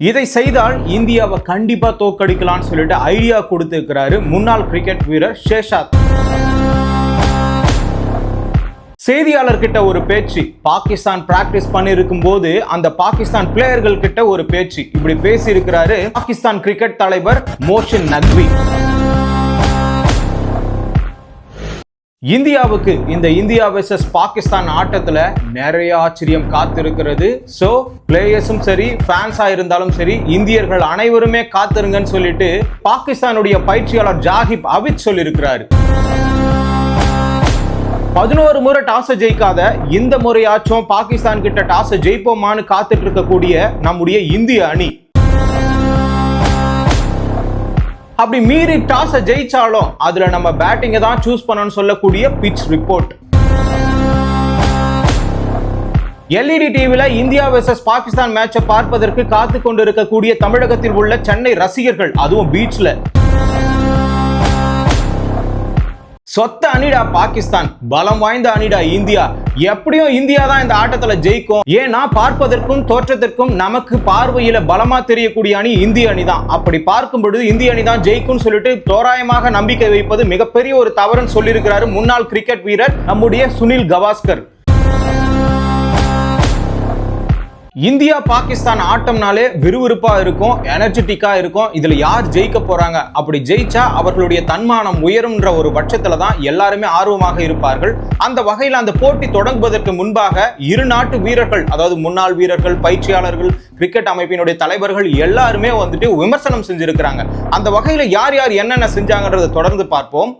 இதை செய்தால் இந்தியாவை கண்டிப்பா தோற்கடிக்கலாம்னு சொல்லிட்டு ஐடியா கொடுத்திருக்கிறாரு முன்னாள் கிரிக்கெட் வீரர் ஷேஷாத். செய்தியாளர் கிட்ட ஒரு பேச்சு, பாகிஸ்தான் பிராக்டிஸ் பண்ணிருக்கும் போது அந்த பாகிஸ்தான் பிளேயர்கள் கிட்ட ஒரு பேச்சு, இப்படி பேசி இருக்கிறாரு பாகிஸ்தான் கிரிக்கெட் தலைவர் மோஷின் நக்வி. இந்தியாவுக்கு இந்த இந்தியா வெர்சஸ் பாகிஸ்தான் ஆட்டத்துல நிறைய ஆச்சரியம் காத்திருக்கிறது. சோ பிளேயர்ஸும் சரி, ஃபேன்ஸா இருந்தாலும் சரி, இந்தியர்கள் அனைவருமே காத்திருங்கன்னு சொல்லிட்டு பாகிஸ்தானுடைய பயிற்சியாளர் ஜாகிப் அவித் சொல்லியிருக்கிறாரு. 11 முறை டாஸ் ஜெயிக்காத இந்த முறையாச்சும் பாகிஸ்தான் கிட்ட டாஸ் ஜெயிப்போமான்னு காத்துட்டு இருக்கக்கூடிய நம்முடைய இந்திய அணி அப்படி மீறி டாஸ் ஜெயிச்சாலும் அதுல நம்ம பேட்டிங்கை தான் சூஸ் பண்ணணும்னு சொல்லக்கூடிய பிட்ச் ரிப்போர்ட். எல்இடி டிவில இந்தியா வெர்சஸ் பாகிஸ்தான் மேட்சை பார்ப்பதற்கு காத்து கொண்டு இருக்கக்கூடிய தமிழகத்தில் உள்ள சென்னை ரசிகர்கள், அதுவும் பீச்ல, சொத்த அணிடா பாகிஸ்தான், பலம் வாய்ந்த அணிடா இந்தியா, எப்படியும் இந்தியா தான் இந்த ஆட்டத்துல ஜெயிக்கும். ஏன்னா பார்ப்பதற்கும் தோற்றத்திற்கும் நமக்கு பார்வையில பலமா தெரியக்கூடிய அணி இந்திய அணி தான். அப்படி பார்க்கும் பொழுது இந்திய அணி தான் ஜெயிக்கும் சொல்லிட்டு தோராயமாக நம்பிக்கை வைப்பது மிகப்பெரிய ஒரு தவறுன்னு சொல்லியிருக்கிறாரு முன்னாள் கிரிக்கெட் வீரர் நம்முடைய சுனில் கவாஸ்கர். இந்தியா பாகிஸ்தான் ஆட்டம்னாலே விறுவிறுப்பா இருக்கும், எனர்ஜெட்டிக்கா இருக்கும். இதுல யார் ஜெயிக்க போறாங்க, அப்படி ஜெயிச்சா அவர்களுடைய தன்மானம் உயரும்ன்ற ஒரு பட்சத்துல தான் எல்லாருமே ஆர்வமாக இருப்பார்கள். அந்த வகையில் அந்த போட்டி தொடங்குவதற்கு முன்பாக இரு நாட்டு வீரர்கள், அதாவது முன்னாள் வீரர்கள், பயிற்சியாளர்கள், கிரிக்கெட் அமைப்பினுடைய தலைவர்கள் எல்லாருமே வந்துட்டு விமர்சனம் செஞ்சிருக்கிறாங்க. அந்த வகையில யார் யார் என்னென்ன செஞ்சாங்கன்றதை தொடர்ந்து பார்ப்போம்.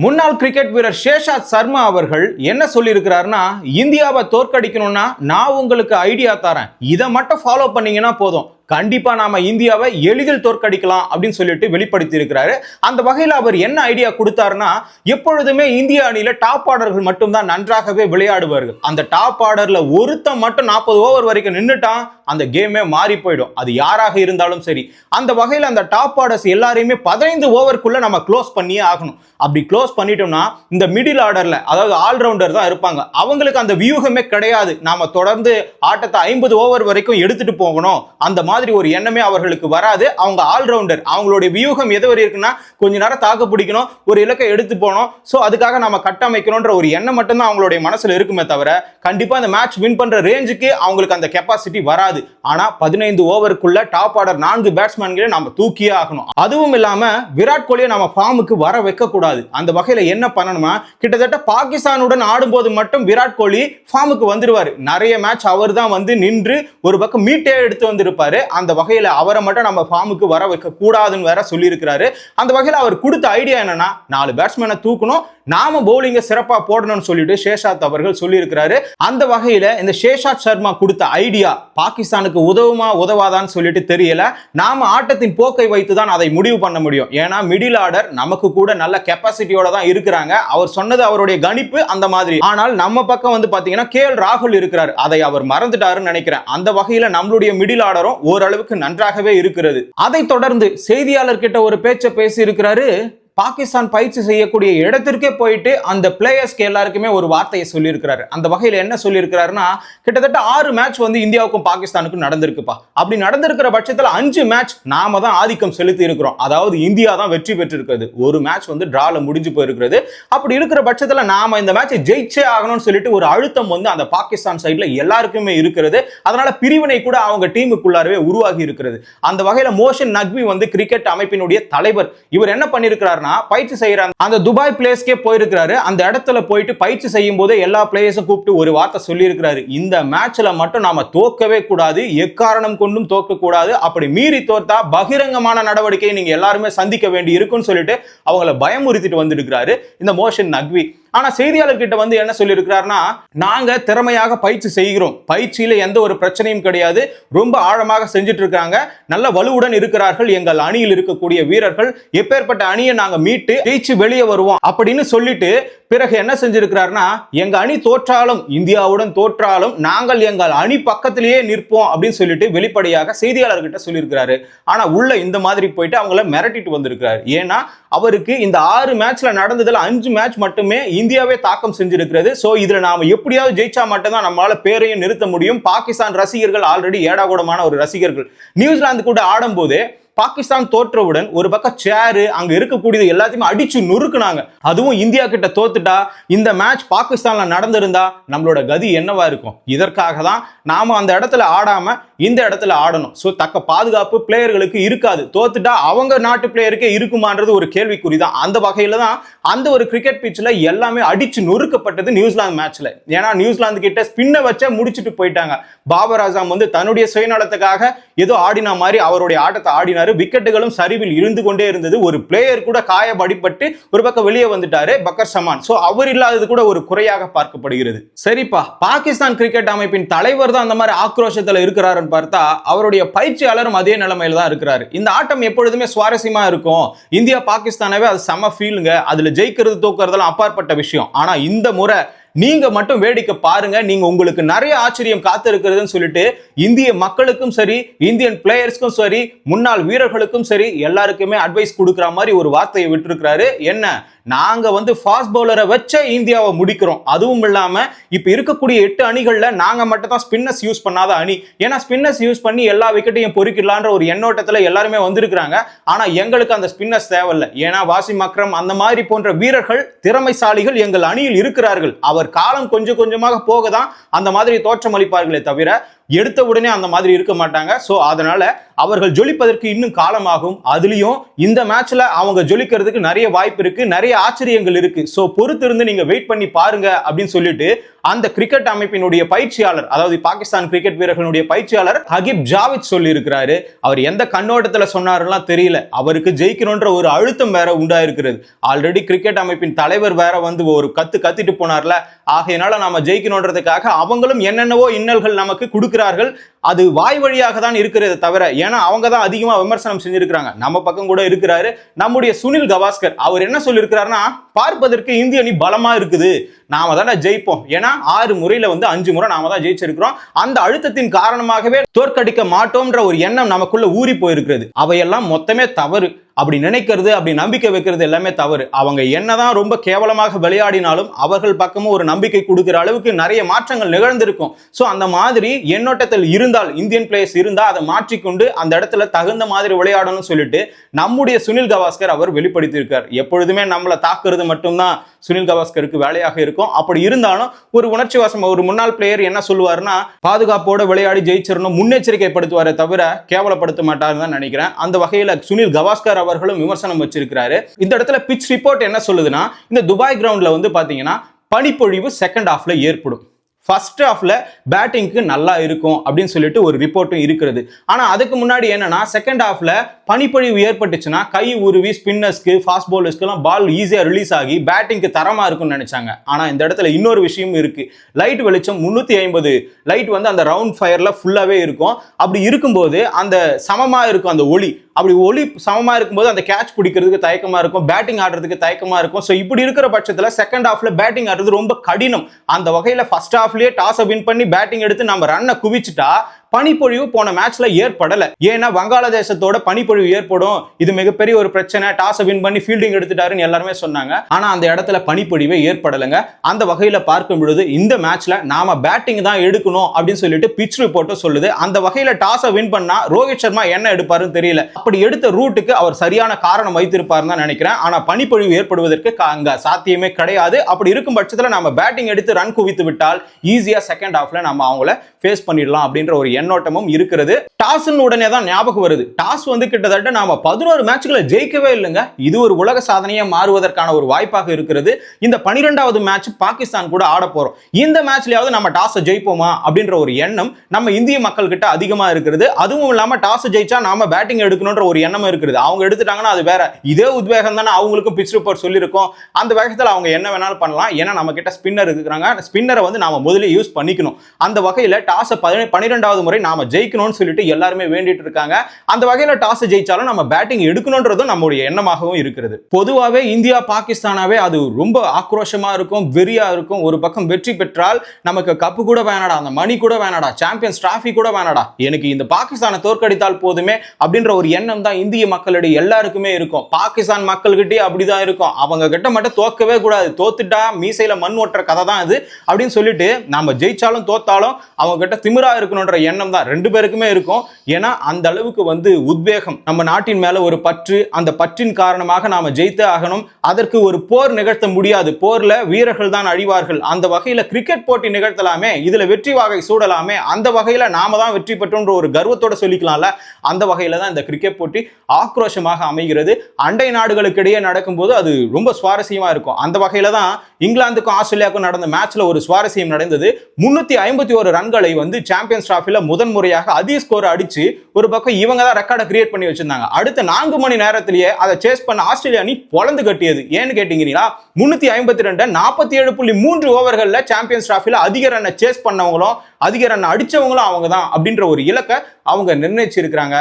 முன்னாள் கிரிக்கெட் வீரர் ஷேஷாத் சர்மா அவர்கள் என்ன சொல்லியிருக்கிறாருன்னா, இந்தியாவை தோற்கடிக்கணும்னா நான் உங்களுக்கு ஐடியா தரேன், இதை மட்டும் ஃபாலோ பண்ணீங்கன்னா போதும், கண்டிப்பா நாம இந்தியாவை எளிதில் தோற்கடிக்கலாம் அப்படின்னு சொல்லிட்டு வெளிப்படுத்தி இருக்கிறாரு. அந்த வகையில் அவர் என்ன ஐடியா கொடுத்தாருன்னா, எப்பொழுதுமே இந்திய அணியில டாப் ஆர்டர்கள் மட்டும் தான் நன்றாகவே விளையாடுவார்கள். அந்த டாப் ஆர்டர்ல ஒருத்தன் மட்டும் 40 ஓவர் வரைக்கும் நின்னுட்டான், அந்த கேமே மாறி போயிடும், அது யாராக இருந்தாலும் சரி. அந்த வகையில் அந்த டாப் ஆர்டர்ஸ் எல்லாரையுமே 15 ஓவருக்குள்ள நம்ம க்ளோஸ் பண்ணியே ஆகணும். அப்படி க்ளோஸ் பண்ணிட்டோம்னா இந்த மிடில் ஆர்டர்ல, அதாவது ஆல்ரவுண்டர் தான் இருப்பாங்க, அவங்களுக்கு அந்த வியூகமே கிடையாது. நாம தொடர்ந்து ஆட்டத்தை 50 ஓவர் வரைக்கும் எடுத்துட்டு போகணும், அந்த மாதிரி ஒரு எண்ணமே அவர்களுக்கு வராது. அவங்க ஆல்ரவுண்டர், அவங்களுடைய வியூகம் எது வரை இருக்குன்னா கொஞ்ச நேரம் தாக்கு பிடிக்கணும், ஒரு இலக்கை எடுத்து போகணும், சோ அதுக்காக நாம கட்டமைக்கணும்ன்ற ஒரு எண்ணம் மட்டும் தான் அவங்களுடைய மனசுல இருக்குமே தவிர கண்டிப்பா இந்த மேட்ச் வின் பண்ற ரேஞ்சுக்கு அவங்களுக்கு அந்த கெப்பாசிட்டி வராது. ஆனா 15 ஓவருக்குள்ள டாப் ஆர்டர் 4 பேட்ஸ்மேன்களை நாம தூக்கியே ஆகணும். அதுவும் இல்லாம விராட் கோலியை நாம ஃபார்முக்கு வர வைக்க கூடாது. அந்த வகையில என்ன பண்ணணுமா, கிட்டத்தட்ட பாகிஸ்தானுடன் ஆடும்போது மட்டும் விராட் கோலி ஃபார்முக்கு வந்துருவாரு. நிறைய மேட்ச் அவர் தான் வந்து நின்று ஒரு பக்கம் மீட்டே எடுத்து வந்திருப்பாரு. அந்த வகையில அவரை மட்டும் நம்ம ஃபார்முக்கு வர வைக்க கூடாதுன்னு வேற சொல்லி இருக்கிறாரு. அந்த வகையில அவர் கொடுத்த ஐடியா என்னன்னா, 4 பேட்ஸ்மேனை தூக்கணும், நாம பவுலிங்க சிறப்பா போடணும்னு சொல்லிட்டு ஷேஷாத் அவர்கள் சொல்லி இருக்கிறாரு. அந்த வகையில இந்த ஷேஷாத் சர்மா கொடுத்த ஐடியா பாகிஸ்தானுக்கு உதவுமா உதவாதான்னு சொல்லிட்டு தெரியல. நாம ஆட்டத்தின் போக்கை வைத்து தான் அதை முடிவு பண்ண முடியும். ஏன்னா மிடில் ஆர்டர் நமக்கு கூட நல்ல கெப்பாசிட்டியோட தான் இருக்கிறாங்க. அவர் சொன்னது அவருடைய கணிப்பு அந்த மாதிரி. ஆனால் நம்ம பக்கம் வந்து பாத்தீங்கன்னா KL ராகுல் இருக்கிறார், அதை அவர் மறந்துட்டாருன்னு நினைக்கிறேன். அந்த வகையில நம்மளுடைய மிடில் ஆர்டரும் ஓரளவுக்கு நன்றாகவே இருக்கிறது. அதை தொடர்ந்து செய்தியாளர் கிட்ட ஒரு பேச்சை பேசி இருக்கிறாரு. பாகிஸ்தான் பயிற்சி செய்யக்கூடிய இடத்திற்கே போயிட்டு அந்த பிளேயர்ஸ்க்கு எல்லாருக்குமே ஒரு வார்த்தையை சொல்லியிருக்கிறாரு. அந்த வகையில் என்ன சொல்லியிருக்கிறாருன்னா, கிட்டத்தட்ட 6 மேட்ச் வந்து இந்தியாவுக்கும் பாகிஸ்தானுக்கும் நடந்திருக்குப்பா. அப்படி நடந்திருக்கிற பட்சத்தில் 5 மேட்ச் நாம தான் ஆதிக்கம் செலுத்தி இருக்கிறோம், அதாவது இந்தியா தான் வெற்றி பெற்றிருக்கிறது. ஒரு மேட்ச் வந்து டிரால முடிஞ்சு போயிருக்கிறது. அப்படி இருக்கிற பட்சத்தில் நாம இந்த மேட்சை ஜெயிச்சே ஆகணும்னு சொல்லிட்டு ஒரு அழுத்தம் வந்து அந்த பாகிஸ்தான் சைட்ல எல்லாருக்குமே இருக்கிறது. அதனால பிரிவினை கூட அவங்க டீமுக்குள்ளாரவே உருவாகி இருக்கிறது. அந்த வகையில மோஷின் நக்வி வந்து கிரிக்கெட் அமைப்பினுடைய தலைவர், இவர் என்ன பண்ணிருக்கிறாருன்னா, பயிற்சி செய்யறாங்க அந்த துபாய் பிளேஸ்க்கே போயிருக்கிறாரு. அந்த இடத்துல போயிட்டு பயிற்சி செய்யும் போது எல்லா பிளேயர்ஸும் கூப்பிட்டு ஒரு வார்த்தை சொல்லி இருக்கிறாரு, இந்த மேட்ச்ல மட்டும் நாம தோக்கவே கூடாது, எக்காரணம் கொண்டும் தோக்க கூடாது, அப்படி மீறி தோத்தா பகிரங்கமான நடவடிக்கையை நீங்க எல்லாருமே சந்திக்க வேண்டி இருக்குன்னு சொல்லிட்டு அவங்கள பயமுறுத்திட்டு வந்திருக்கிறாரு இந்த மோஷின் நக்வி. ஆனா செய்தியாளர் கிட்ட வந்து என்ன சொல்லி இருக்கிறாருன்னா, நாங்க திறமையாக பயிற்சி செய்கிறோம், பயிற்சியில எந்த ஒரு பிரச்சனையும் கிடையாது, ரொம்ப ஆழமாக செஞ்சுட்டு இருக்காங்க, நல்ல வலுவுடன் இருக்கிறார்கள் எங்கள் அணியில் இருக்கக்கூடிய வீரர்கள், எப்பேற்பட்ட அணியை நாங்க மீட்டு ஜெயிச்சு வெளியே வருவோம் அப்படின்னு சொல்லிட்டு பிறகு என்ன செஞ்சிருக்கிறாருன்னா, எங்க அணி தோற்றாலும் இந்தியாவுடன் தோற்றாலும் நாங்கள் எங்கள் அணி பக்கத்திலேயே நிற்போம் அப்படின்னு சொல்லிட்டு வெளிப்படையாக செய்தியாளர்கிட்ட சொல்லியிருக்கிறாரு. ஆனா உள்ள இந்த மாதிரி போயிட்டு அவங்கள மிரட்டிட்டு வந்திருக்கிறாரு. ஏன்னா அவருக்கு இந்த 6 மேட்ச்ல நடந்ததுல 5 மேட்ச் மட்டுமே இந்தியாவே தாக்கம் செஞ்சிருக்கிறது. சோ இதுல நாம எப்படியாவது ஜெயிச்சா மட்டும்தான் நம்மளால பேரையும் நிறுத்த முடியும். பாகிஸ்தான் ரசிகர்கள் ஆல்ரெடி ஏடாகூடமான ஒரு ரசிகர்கள். நியூசிலாந்து கூட ஆடும் போது பாகிஸ்தான் தோற்றவுடன் ஒரு பக்கம் சேரு அங்க இருக்கக்கூடியது எல்லாத்தையுமே அடிச்சு நொறுக்குனாங்க. அதுவும் இந்தியா கிட்ட தோத்துட்டா இந்த மேட்ச் பாகிஸ்தான்ல நடந்திருந்தா நம்மளோட கதி என்னவா இருக்கும்? இதற்காக தான் நாம அந்த இடத்துல ஆடாம இந்த இடத்துல ஆடணும். சோ தக்க பாதுகாப்பு பிளேயர்களுக்கு இருக்காது. தோத்துட்டா அவங்க நாட்டு பிளேயருக்கே இருக்குமான்றது ஒரு கேள்விக்குறி தான். அந்த வகையில தான் அந்த ஒரு கிரிக்கெட் பிட்ச்ல எல்லாமே அடிச்சு நொறுக்கப்பட்டது நியூசிலாந்து மேட்ச்ல. ஏன்னா நியூசிலாந்து கிட்ட ஸ்பின்னை வச்சே முடிச்சுட்டு போயிட்டாங்க. பாபர் ஆசாம் வந்து தன்னுடைய சுயநலத்துக்காக ஏதோ ஆடின மாதிரி அவருடைய ஆட்டத்தை ஆடினார். விக்கெட்டுகளும் சரிவில் இருந்து கொண்டே இருந்தது. ஒரு பிளேயர் கூட காயப்பட்டு ஒரு பக்கம் வெளியே வந்துட்டாரு, பக்கர் சமான். சோ அவர் இல்லாதது கூட ஒரு குறையாக பார்க்கப்படுகிறது. சரிப்பா, பாகிஸ்தான் கிரிக்கெட் அமைப்பின் தலைவர் தான் அந்த மாதிரி ஆக்ரோஷத்துல இருக்கிறாருன்னு பார்த்தா அவருடைய பயிற்சியாளரும் அதே நிலைமையில தான் இருக்கிறாரு. இந்த ஆட்டம் எப்பொழுதுமே சுவாரஸ்யமா இருக்கும். இந்தியா பாகிஸ்தானவே அது செம ஃபீலுங்க. அதுல ஜெயிக்கிறது தோக்குறதெல்லாம் அப்பாற்பட்ட விஷயம். ஆனா இந்த முறை நீங்க மட்டும் வேடிக்கை பாருங்க, நீங்க உங்களுக்கு நிறைய ஆச்சரியம் காத்து இருக்கிறதுன்னு சொல்லிட்டு இந்திய மக்களுக்கும் சரி, இந்தியன் பிளேயர்ஸ்க்கும் சரி, முன்னாள் வீரர்களுக்கும் சரி எல்லாருக்குமே அட்வைஸ் கொடுக்கிற மாதிரி ஒரு வார்த்தையை விட்டுருக்காரு. என்ன, நாங்க வந்து ஃபாஸ்ட் பவுலரை வச்ச இந்தியாவை முடிக்கிறோம். அதுவும் இல்லாம இப்ப இருக்கக்கூடிய 8 அணிகள்ல நாங்க மட்டும் தான் ஸ்பின்னர்ஸ் யூஸ் பண்ணாத அணி. ஏன்னா ஸ்பின்னர்ஸ் யூஸ் பண்ணி எல்லா விக்கெட்டையும் பொறுக்கிடலான்ற ஒரு எண்ணோட்டத்துல எல்லாருமே வந்திருக்காங்க. ஆனா எங்களுக்கு அந்த ஸ்பின்னர்ஸ் தேவையில்ல. ஏன்னா வாசிம் அக்ரம் அந்த மாதிரி போன்ற வீரர்கள், திறமைசாலிகள் எங்கள் அணியில் இருக்கிறார்கள். அவர் காலம் கொஞ்சம் கொஞ்சமாக போக தான் அந்த மாதிரி தோற்றம் அளிப்பார்களே தவிர எடுத்த உடனே அந்த மாதிரி இருக்க மாட்டாங்க. சோ அதனால அவர்கள் ஜொலிப்பதற்கு இன்னும் காலமாகும். அதுலயும் இந்த மேட்ச்ல அவங்க ஜொலிக்கிறதுக்கு நிறைய வாய்ப்பு இருக்கு, நிறைய ஆச்சரியங்கள் இருக்கு. சோ பொறுத்திருந்து நீங்க வெயிட் பண்ணி பாருங்க அப்படின்னு சொல்லிட்டு அந்த கிரிக்கெட் அமைப்பினுடைய பயிற்சியாளர், அதாவது பாகிஸ்தான் கிரிக்கெட் வீரர்களுடைய பயிற்சியாளர் ஹகீப் ஜாவித் சொல்லி இருக்கிறாரு. அவர் எந்த கண்ணோட்டத்துல சொன்னாருலாம் தெரியல. அவருக்கு ஜெயிக்கணும்ன்ற ஒரு அழுத்தம் வேற உண்டாயிருக்கிறது. ஆல்ரெடி கிரிக்கெட் அமைப்பின் தலைவர் வேற வந்து ஒரு கத்திட்டு போனார்ல. ஆகையினால நாம ஜெயிக்கணும்ன்றதுக்காக அவங்களும் என்னென்னவோ இன்னல்கள் நமக்கு கொடுக்கிறார்கள். அது வாய் வழியாக தான் இருக்கிறது தவிர, ஏன்னா அவங்க தான் அதிகமா விமர்சனம் செஞ்சிருக்காங்க. நம்ம பக்கம் கூட இருக்கிறாரு நம்முடைய சுனில் கவாஸ்கர். அவர் என்ன சொல்லியிருக்கிறாருன்னா, பார்ப்பதற்கு இந்திய அணி பலமா இருக்குது, நாம தானே ஜெயிப்போம். ஏன்னா 6 முறையில வந்து 5 முறை நாம தான் ஜெயிச்சிருக்கிறோம். அந்த அழுத்தத்தின் காரணமாகவே தோற்கடிக்க மாட்டோம்ன்ற ஒரு எண்ணம் நமக்குள்ள ஊறி போயிருக்கிறது. அவையெல்லாம் மொத்தமே தவறு. அப்படி நினைக்கிறது, அப்படி நம்பிக்கை வைக்கிறது எல்லாமே தவறு. அவங்க என்னதான் ரொம்ப கேவலமாக விளையாடினாலும் அவர்கள் பக்கமும் ஒரு நம்பிக்கை கொடுக்கிற அளவுக்கு நிறைய மாற்றங்கள் நிகழ்ந்திருக்கும். சோ அந்த மாதிரி எண்ணோட்டத்தில் இருந்தால், இந்தியன் பிளேயர்ஸ் இருந்தா அதை மாற்றிக்கொண்டு அந்த இடத்துல தகுந்த மாதிரி விளையாடணும்னு சொல்லிட்டு நம்முடைய சுனில் கவாஸ்கர் அவர் வெளிப்படுத்தியிருக்கார். எப்பொழுதுமே நம்மளை தாக்குறது மட்டும்தான் சுனில் கவாஸ்கருக்கு வேலையாக இருக்கும். அப்படி இருந்தாலும் ஒரு உணர்ச்சி வாசம் ஒரு முன்னாள் பிளேயர் என்ன சொல்லுவாருன்னா, பாதுகாப்போட விளையாடி ஜெயிச்சிடணும், முன்னெச்சரிக்கைப்படுத்துவாரே தவிர கேவலப்படுத்த மாட்டாருன்னு தான் நினைக்கிறேன். அந்த வகையில சுனில் கவாஸ்கர் அவர்களும் விமர்சனம் வச்சிருக்கிறாரு. இந்த இடத்துல பிட்ச் ரிப்போர்ட் என்ன சொல்லுதுன்னா, இந்த துபாய் கிரவுண்ட்ல வந்து பாத்தீங்கன்னா பனிப்பொழிவு செகண்ட் ஹாஃப்ல ஏற்படும். ஃபர்ஸ்ட் ஹாஃப்ல பேட்டிங்க்கு நல்லா இருக்கும் அப்படின்னு சொல்லிட்டு ஒரு ரிப்போர்ட்டும் இருக்கிறது. ஆனா அதுக்கு முன்னாடி என்னன்னா, செகண்ட் ஹாஃப்ல பனிப்பொழிவு ஏற்பட்டுச்சுன்னா கை உருவி ஸ்பின்னர்ஸ்க்கு, ஃபாஸ்ட் பவுலர்ஸ்க்குலாம் பால் ஈஸியா ரிலீஸ் ஆகி பேட்டிங்க்கு தரமா இருக்கும்னு நினைச்சாங்க. ஆனா இந்த இடத்துல இன்னொரு விஷயம் இருக்கு. லைட் வெளிச்சம் 350 லைட் வந்து அந்த ரவுண்ட் ஃபயர்ல ஃபுல்லாவே இருக்கும். அப்படி இருக்கும்போது அந்த சமமா இருக்கும் அந்த ஒளி. அப்படி ஒளி சமமா இருக்கும்போது அந்த கேட்ச் பிடிக்கிறதுக்கு தயக்கமா இருக்கும், பேட்டிங் ஆடுறதுக்கு தயக்கமா இருக்கும். சோ இப்படி இருக்கிற பட்சத்துல செகண்ட் ஹாஃப்ல பேட்டிங் ஆடுறது ரொம்ப கடினம். அந்த வகையில ஃபர்ஸ்ட் ஹாஃப்லயே டாஸ் வின் பண்ணி பேட்டிங் எடுத்து நம்ம ரன்னை குவிச்சுட்டா பனிப்பொழிவு போன மேட்ச்ல ஏற்படல. ஏன்னா வங்காளதேசத்தோட பனிப்பொழிவு ஏற்படும், இது மிகப்பெரிய ஒரு பிரச்சனை, டாஸ் வின் பண்ணி ஃபீல்டிங் எடுத்துட்டாருன்னு எல்லாருமே சொன்னாங்க. ஆனா அந்த இடத்துல பனிப்பொழிவே ஏற்படலைங்க. அந்த வகையில பார்க்கும் பொழுது இந்த மேட்ச்ல நாம பேட்டிங் தான் எடுக்கணும் அப்படின்னு சொல்லிட்டு பிட்ச் ரிப்போர்ட் சொல்லுது. அந்த வகையில டாஸ் வின் பண்ணா ரோஹித் சர்மா என்ன எடுப்பாருன்னு தெரியல. அப்படி எடுத்த ரூட்டுக்கு அவர் சரியான காரணம் வைத்திருப்பாருன்னு தான் நினைக்கிறேன். ஆனா பனிப்பொழிவு ஏற்படுவதற்கு அங்க சாத்தியமே கிடையாது. அப்படி இருக்கும் பட்சத்துல நம்ம பேட்டிங் எடுத்து ரன் குவித்து விட்டால் ஈஸியா செகண்ட் ஹாஃப்ல நம்ம அவங்கள ஃபேஸ் பண்ணிடலாம் அப்படின்ற ஒரு எண்ணோட்டமும் இருக்கிறது. டாஸ் உடனே தான் ஞாபகம் வருது. டாஸ் வந்து கிட்டத்தட்ட நாம 11 மேட்ச்களை ஜெயிக்கவே இல்லைங்க. இது ஒரு உலக சாதனையா மாறுவதற்கான ஒரு வாய்ப்பாக இருக்கிறது. இந்த 12வது மேட்ச் பாகிஸ்தான் கூட ஆட போறோம். இந்த மேட்ச்லயாவது நம்ம டாஸ் ஜெயிப்போமா அப்படின்ற ஒரு எண்ணம் நம்ம இந்திய மக்கள் கிட்ட அதிகமா இருக்கிறது. அதுவும் இல்லாம டாஸ் ஜெயிச்சா நாம பேட்டிங் எடுக்கணும்ன்ற ஒரு எண்ணம் இருக்கிறது. அவங்க எடுத்துட்டாங்கன்னா அது வேற. இதே உத்வேகம் தானே அவங்களுக்கும் பிட்ச் ரிப்போர்ட் சொல்லியிருக்கோம். அந்த வேகத்தில் அவங்க என்ன வேணாலும் பண்ணலாம். ஏன்னா நம்ம கிட்ட ஸ்பின்னர் இருக்கிறாங்க. ஸ்பின்னரை வந்து நாம முதல்ல யூஸ் பண்ணிக்கணும். அந்த வகையில டாஸ் 12வது முறை நாம ஜெயிக்கணும்னு சொல்லிட்டு எல்லாருமே வேண்டிட்டு இருக்காங்க. அந்த வகையில டாஸ் ஜெயிச்சாலும் நம்ம பேட்டிங் எடுக்கணும்ன்றதும் நம்முடைய எண்ணமாகவும் இருக்கிறது. பொதுவாகவே இந்தியா பாகிஸ்தானாவே அது ரொம்ப ஆக்ரோஷமா இருக்கும், வெறியா இருக்கும். ஒரு பக்கம் வெற்றி பெற்றால் நமக்கு கப்பு கூட வேணாடா, அந்த மணி கூட வேணாடா, சாம்பியன்ஸ் டிராஃபி கூட வேணாடா, எனக்கு இந்த பாகிஸ்தானை தோற்கடித்தால் போதுமே அப்படின்ற ஒரு எண்ணம் தான் இந்திய மக்களிடையே எல்லாருக்குமே இருக்கும். பாகிஸ்தான் மக்கள்கிட்டயே அப்படிதான் இருக்கும். அவங்க கிட்ட மட்டும் தோக்கவே கூடாது, தோத்துட்டா மீசையில மண் ஓட்டுற கதை தான் இது அப்படின்னு சொல்லிட்டு நம்ம ஜெயிச்சாலும் தோத்தாலும் அவங்க கிட்ட திமிரா இருக்கணும்ன்ற எண்ணம் தான் ரெண்டு பேருக்குமே இருக்கும். ஏன்னா அந்த அளவுக்கு உத்வேகம், நம்ம நாட்டின் மேல ஒரு பற்று, அந்த பற்றின் காரணமாக நாம ஜெயித்தே ஆகணும். அதற்கு ஒரு போர் நிகழ்த்த முடியாது, போர்ல வீரர்கள் தான் அழிவார்கள். அந்த வகையில கிரிக்கெட் போட்டி நிகழ்த்தலாமே, இதுல வெற்றி வாகை சூடலாமே, அந்த வகையில நாம தான் வெற்றி பெற்றோன்ற ஒரு கர்வத்தோட சொல்லிக்கலாம்ல. அந்த வகையில தான் இந்த கிரிக்கெட் போட்டி ஆக்ரோஷமாக அமைகிறது. அண்டை நாடுகளுக்கு இடையே நடக்கும்போது அது ரொம்ப சுவாரஸ்யமா இருக்கும். அந்த வகையில தான் இங்கிலாந்துக்கும் ஆஸ்திரேலியாவுக்கும் நடந்த மேட்ச்ல ஒரு சுவாரஸ்யம் நடந்தது. 351 ரன்களை சாம்பியன்ஸ் டிராஃபில முதன் முறையாக அதிக ஸ்கோர் அடிச்சு ஒரு பக்கம் இவங்க தான் ரெக்கார்டை கிரியேட் பண்ணி வச்சிருந்தாங்க. அடுத்த 4 மணி நேரத்திலேயே அதை சேஸ் பண்ண ஆஸ்திரேலியா அணி பொளந்து கட்டியது. ஏன்னு கேட்டீங்கன்னா 352 47.3 ஓவர்கள்ல சாம்பியன்ஸ் டிராஃபில அதிக ரன்னை சேஸ் பண்ணவங்களும் அதிக ரன் அடிச்சவங்களும் அவங்க தான் அப்படின்ற ஒரு இலக்கை அவங்க நிர்ணயிச்சிருக்கிறாங்க.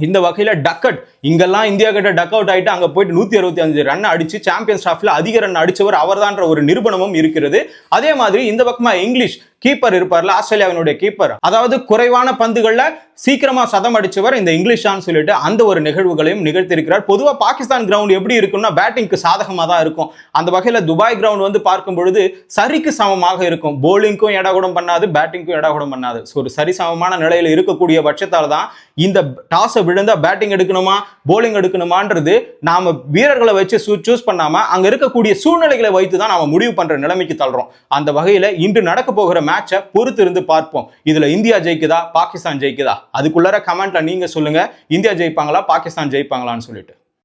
இந்த வகையில டக்கட் இங்கெல்லாம் இந்தியா கிட்ட டக் அவுட் ஆயிட்டு அங்க போயிட்டு 165 ரன் அடிச்சு சாம்பியன்ஸ் டிராஃபில அதிக ரன் அடிச்சவர் அவர்தான்ற ஒரு நிரூபணமும் இருக்கிறது. அதே மாதிரி இந்த பக்கமா இங்கிலீஷ் கீப்பர் இருப்பார்ல, ஆஸ்திரேலியாவினுடைய கீப்பர், அதாவது குறைவான பந்துகள்ல சீக்கிரமா சதம் அடிச்சவர் இந்த இங்கிலீஷான்னு சொல்லிட்டு அந்த ஒரு நிகழ்வுகளையும் நிகழ்த்திருக்கிறார். பொதுவா பாகிஸ்தான் கிரவுண்ட் எப்படி இருக்கும்னா பேட்டிங்க்கு சாதகமா தான் இருக்கும். அந்த வகையில துபாய் கிரவுண்ட் பார்க்கும் பொழுது சரிக்கு சமமாக இருக்கும். போலிங்க்கும் எடகுடம் பண்ணாது, பேட்டிங்க்கும் எடகுடம் பண்ணாது. ஒரு சரி சமமான நிலையில இருக்கக்கூடிய பட்சத்தால் தான் இந்த டாஸ் விழுந்தா பேட்டிங் எடுக்கணுமா போலிங் எடுக்கணுமான்றது நாம வீரர்களை வச்சு சூஸ் பண்ணாம அங்க இருக்கக்கூடிய சூழ்நிலைகளை வைத்து தான் நாம முடிவு பண்ற நிலைமைக்கு தள்ளுறோம். அந்த வகையில இன்று நடக்க போகிற மேட்சை பொறுத்து இருந்து பார்ப்போம். இதுல இந்தியா ஜெயிக்குதா பாகிஸ்தான் ஜெயிக்குதா? அதுக்குள்ளார கமெண்ட்ல நீங்க சொல்லுங்க, இந்தியா ஜெயிப்பாங்களா பாகிஸ்தான் ஜெயிப்பாங்களான்னு சொல்லிட்டு.